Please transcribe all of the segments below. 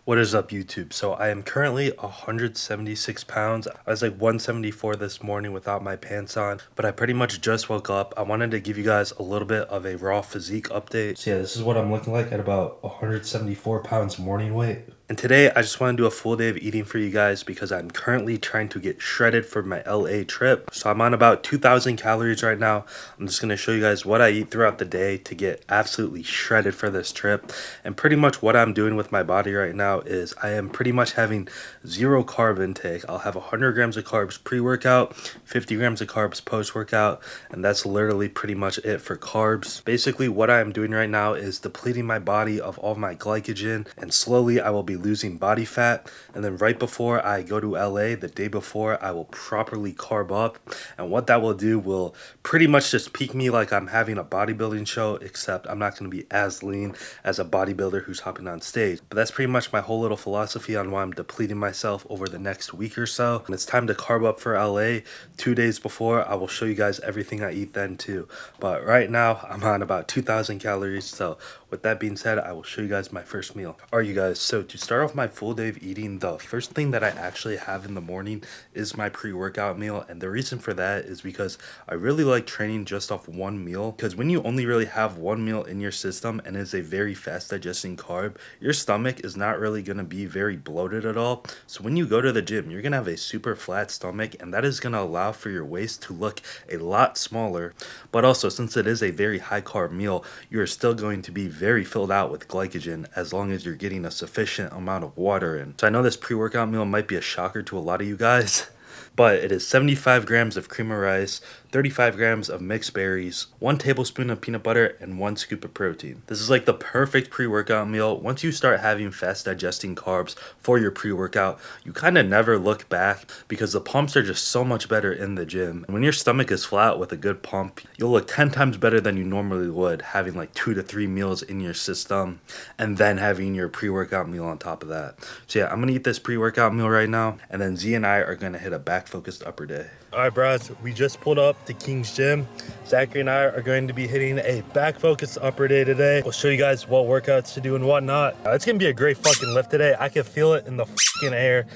What is up, YouTube? So I am currently 176 pounds. I was like 174 this morning without my pants on, but I pretty much just woke up. I wanted to give you guys a little bit of a raw physique update. So yeah, this is what I'm looking like at about 174 pounds morning weight. And today I just want to do a full day of eating for you guys because I'm currently trying to get shredded for my LA trip. So I'm on about 2,000 calories right now. I'm just going to show you guys what I eat throughout the day to get absolutely shredded for this trip. And pretty much what I'm doing with my body right now is I am pretty much having zero carb intake. I'll have 100 grams of carbs pre-workout, 50 grams of carbs post-workout, and that's literally pretty much it for carbs. Basically what I am doing right now is depleting my body of all my glycogen, and slowly I will be losing body fat. And then right before I go to LA, the day before, I will properly carb up, and what that will do will pretty much just peak me like I'm having a bodybuilding show, except I'm not going to be as lean as a bodybuilder who's hopping on stage. But that's pretty much my whole little philosophy on why I'm depleting myself over the next week or so. And it's time to carb up for LA. 2 days before, I will show you guys everything I eat then too. But right now, I'm on about 2,000 calories, so with that being said, I will show you guys my first meal. Alright, you guys, so to start off my full day of eating, the first thing that I actually have in the morning is my pre-workout meal. And the reason for that is because I really like training just off one meal, because when you only really have one meal in your system and it's a very fast digesting carb, your stomach is not really going to be very bloated at all. So when you go to the gym, you're going to have a super flat stomach, and that is going to allow for your waist to look a lot smaller. But also, since it is a very high carb meal, you're still going to be very filled out with glycogen as long as you're getting a sufficient amount of water in. So I know this pre-workout meal might be a shocker to a lot of you guys, but it is 75 grams of cream of rice, 35 grams of mixed berries, 1 tablespoon of peanut butter, and 1 scoop of protein. This is like the perfect pre-workout meal. Once you start having fast digesting carbs for your pre-workout, you kind of never look back because the pumps are just so much better in the gym. And when your stomach is flat with a good pump, you'll look 10 times better than you normally would having like 2 to 3 meals in your system and then having your pre-workout meal on top of that. So yeah, I'm gonna eat this pre-workout meal right now, and then Z and I are gonna hit a back focused upper day. All right, bros, we just pulled up to King's Gym. Zachary and I are going to be hitting a back focused upper day today. We'll show you guys what workouts to do and whatnot. It's gonna be a great fucking lift today. I can feel it in the fucking air.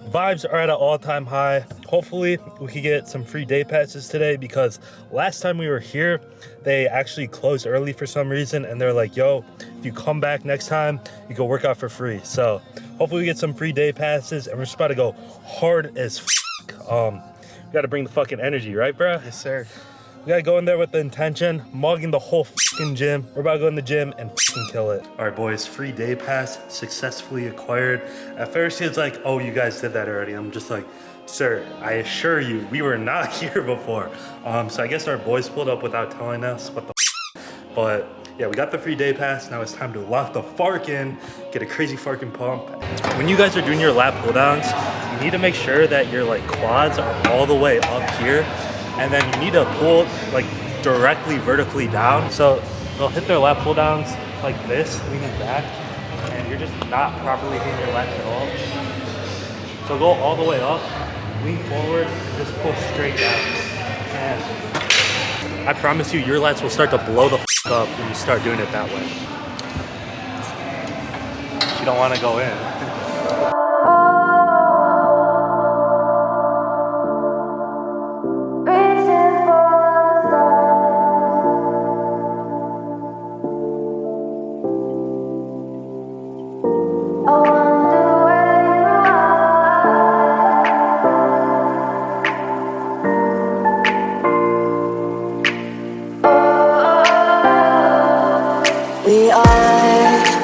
Vibes are at an all-time high. Hopefully we can get some free day passes today, because last time we were here, they actually closed early for some reason, and they're like, yo, if you come back next time, you can work out for free. So hopefully we get some free day passes, and we're just about to go hard as fuck. We gotta bring the fucking energy, right, bro? Yes, sir. We gotta go in there with the intention, mugging the whole fucking gym. We're about to go in the gym and fucking kill it. All right, boys, free day pass successfully acquired. At first, he was like, oh, you guys did that already. I'm just like, sir, I assure you, we were not here before. So I guess our boys pulled up without telling us what the but yeah, we got the free day pass. Now it's time to lock the fark in, get a crazy farking pump. When you guys are doing your lat pull downs, you need to make sure that your like quads are all the way up here, and then you need to pull like directly vertically down. So they'll hit their lat pull downs like this, leaning back, and you're just not properly hitting your lats at all. So go all the way up, lean forward, and just pull straight down. And I promise you, your lats will start to blow the up when you start doing it that way. You don't want to go in.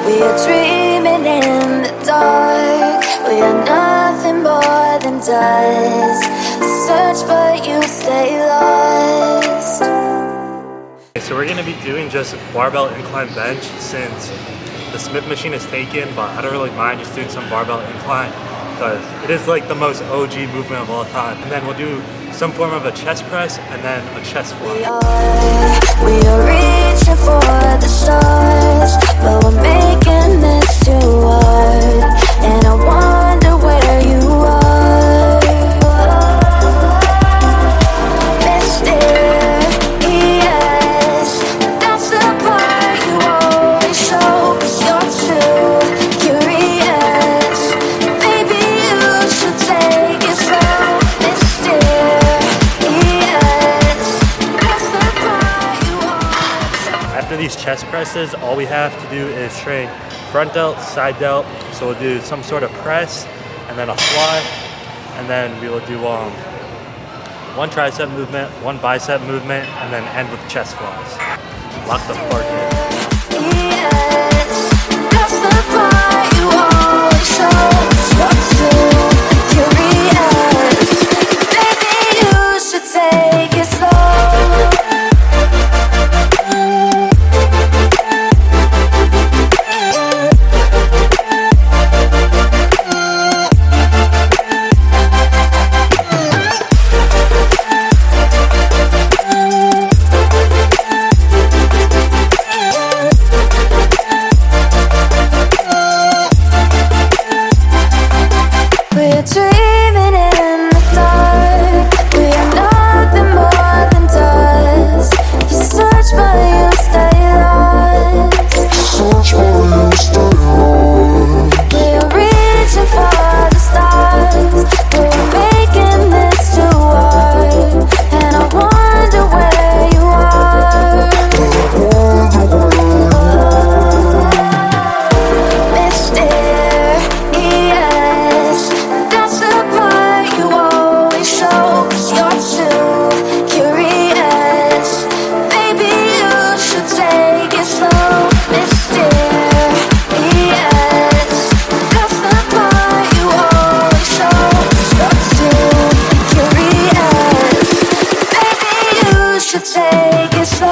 We are dreaming in the dark. We are nothing more than dust. Search but you stay lost. Okay, so we're gonna be doing just barbell incline bench since the Smith machine is taken, but I don't really mind just doing some barbell incline because it is like the most OG movement of all time. And then we'll do some form of a chest press and then a chest fly. We are reaching for the stars, but we're making this too hard, and I wonder where you are. Mysterious, that's the part you always show, 'cause you're too curious. after these chest presses, all we have to do is train front delt, side delt. So we'll do some sort of press and then a fly, and then we will do one tricep movement, one bicep movement, and then end with chest flies. Lock the fork in. Yes, that's the part you always show. You're too curious. Maybe you should take it slow. We're dreaming in the dark. We are nothing more than dust. You search but you stay lost. We're reaching for the stars, but we're making this too hard. And I wonder where you are. Mysterious, that's the part you always show. 'Cause you're too curious. Maybe you should take it slow. Mysterious, that's the part you always show. 'Cause you're too curious. Maybe you should take it slow.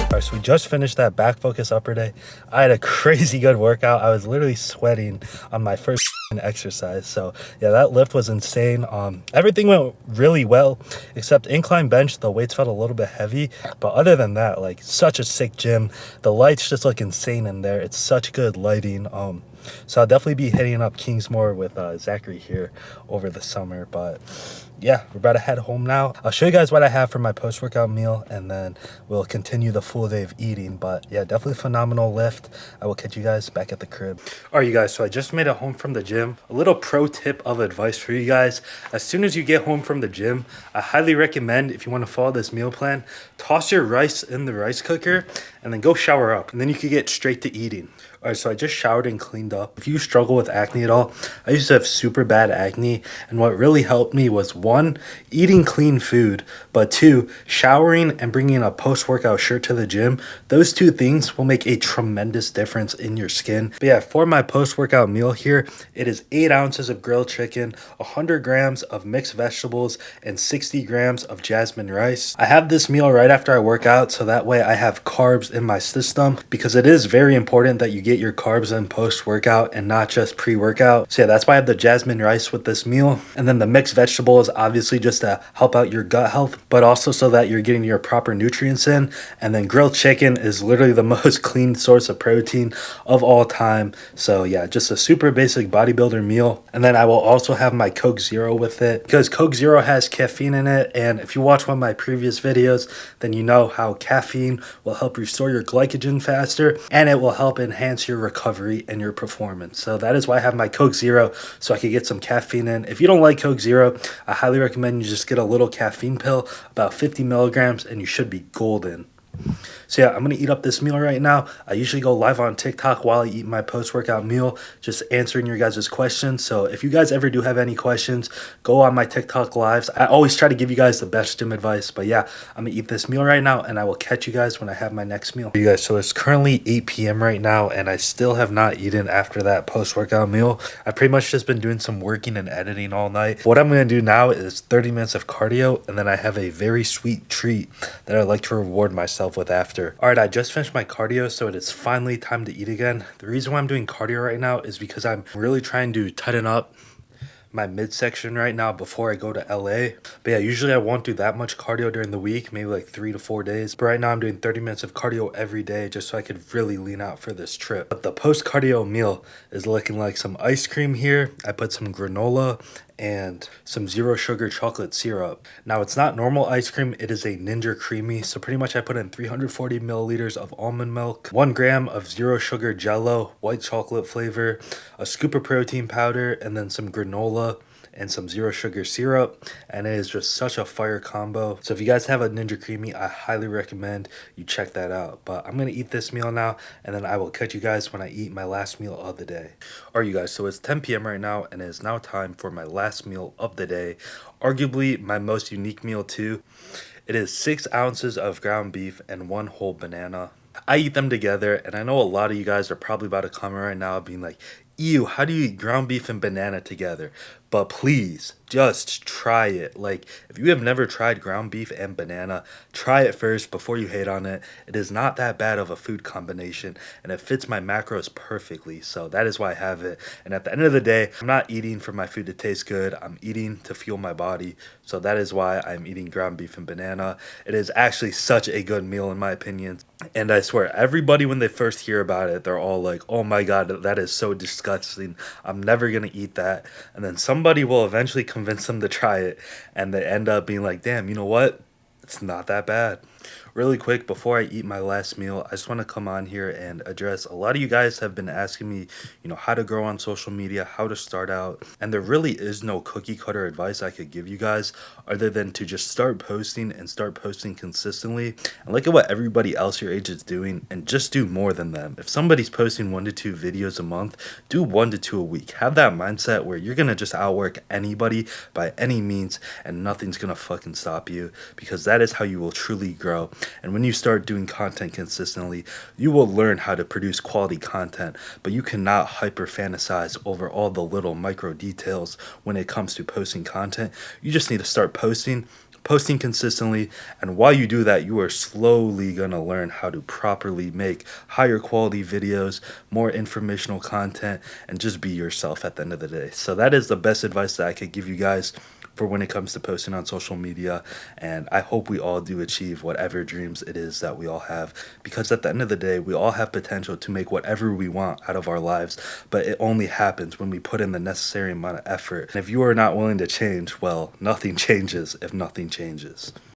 Alright, so we just finished that back focus upper day. I had a crazy good workout. I was literally sweating on my first exercise. So yeah, that lift was insane. Everything went really well except incline bench. The weights felt a little bit heavy, but other than that, like, such a sick gym. The lights just look insane in there. It's such good lighting. So I'll definitely be hitting up Kingsmore with Zachary here over the summer. But yeah, we're about to head home now. I'll show you guys what I have for my post-workout meal, and then we'll continue the full day of eating. But yeah, definitely phenomenal lift. I will catch you guys back at the crib. All right, you guys, so I just made it home from the gym. A little pro tip of advice for you guys: as soon as you get home from the gym, I highly recommend, if you want to follow this meal plan, toss your rice in the rice cooker and then go shower up, and then you can get straight to eating. All right, so I just showered and cleaned up. If you struggle with acne at all, I used to have super bad acne, and what really helped me was, one, eating clean food, but two, showering and bringing a post-workout shirt to the gym. Those two things will make a tremendous difference in your skin. But yeah, for my post-workout meal here, it is 8 ounces of grilled chicken, 100 grams of mixed vegetables, and 60 grams of jasmine rice. I have this meal right after I work out, so that way I have carbs in my system, because it is very important that you get your carbs in post-workout and not just pre-workout. So yeah, that's why I have the jasmine rice with this meal. And then the mixed vegetable is obviously just to help out your gut health, but also so that you're getting your proper nutrients in. And then grilled chicken is literally the most clean source of protein of all time. So yeah, just a super basic bodybuilder meal. And then I will also have my Coke Zero with it, because Coke Zero has caffeine in it. And if you watch one of my previous videos, then you know how caffeine will help restore your glycogen faster, and it will help enhance your recovery and your performance. So that is why I have my Coke Zero, so I could get some caffeine in. If you don't like Coke Zero, I highly recommend you just get a little caffeine pill, about 50 milligrams, and you should be golden. So yeah, I'm going to eat up this meal right now. I usually go live on TikTok while I eat my post-workout meal, just answering your guys' questions. So if you guys ever do have any questions, go on my TikTok lives. I always try to give you guys the best gym advice. But yeah, I'm going to eat this meal right now, and I will catch you guys when I have my next meal. You guys, so it's currently 8 p.m. right now, and I still have not eaten after that post-workout meal. I've pretty much just been doing some working and editing all night. What I'm going to do now is 30 minutes of cardio, and then I have a very sweet treat that I'd like to reward myself with after. All right, I just finished my cardio, so it is finally time to eat again. The reason why I'm doing cardio right now is because I'm really trying to tighten up my midsection right now before I go to LA. But yeah, usually I won't do that much cardio during the week, maybe like 3 to 4 days. But right now I'm doing 30 minutes of cardio every day just so I could really lean out for this trip. But the post-cardio meal is looking like some ice cream here. I put some granola and some zero sugar chocolate syrup. Now, it's not normal ice cream, it is a Ninja Creamy. So pretty much I put in 340 milliliters of almond milk, 1 gram of zero sugar Jello, white chocolate flavor, a scoop of protein powder, and then some granola and some zero sugar syrup, and it is just such a fire combo. So if you guys have a Ninja Creamy, I highly recommend you check that out. But I'm gonna eat this meal now, and then I will catch you guys when I eat my last meal of the day. Alright you guys, so it's 10 p.m. right now, and it is now time for my last meal of the day. Arguably my most unique meal too. It is 6 ounces of ground beef and 1 whole banana. I eat them together, and I know a lot of you guys are probably about to comment right now being like, ew, how do you eat ground beef and banana together? But please, just try it. Like, if you have never tried ground beef and banana, try it first before you hate on it. It is not that bad of a food combination, and it fits my macros perfectly. So that is why I have it. And at the end of the day, I'm not eating for my food to taste good. I'm eating to fuel my body. So that is why I'm eating ground beef and banana. It is actually such a good meal in my opinion. And I swear, everybody when they first hear about it, they're all like, oh my god, that is so disgusting. I'm never going to eat that. And then somebody will eventually convince them to try it. And they end up being like, damn, you know what? It's not that bad. Really quick, before I eat my last meal, I just want to come on here and address a lot of you guys have been asking me, how to grow on social media, how to start out. And there really is no cookie cutter advice I could give you guys other than to just start posting and start posting consistently. And look at what everybody else your age is doing and just do more than them. If somebody's posting 1 to 2 videos a month, do 1 to 2 a week. Have that mindset where you're going to just outwork anybody by any means and nothing's going to fucking stop you, because that is how you will truly grow. And when you start doing content consistently, you will learn how to produce quality content, but you cannot hyper fantasize over all the little micro details when it comes to posting content. You just need to start posting consistently, and while you do that, you are slowly going to learn how to properly make higher quality videos, more informational content, and just be yourself at the end of the day. So that is the best advice that I could give you guys for when it comes to posting on social media, and I hope we all do achieve whatever dreams it is that we all have, because at the end of the day, we all have potential to make whatever we want out of our lives, but it only happens when we put in the necessary amount of effort. And if you are not willing to change, well, nothing changes if nothing changes.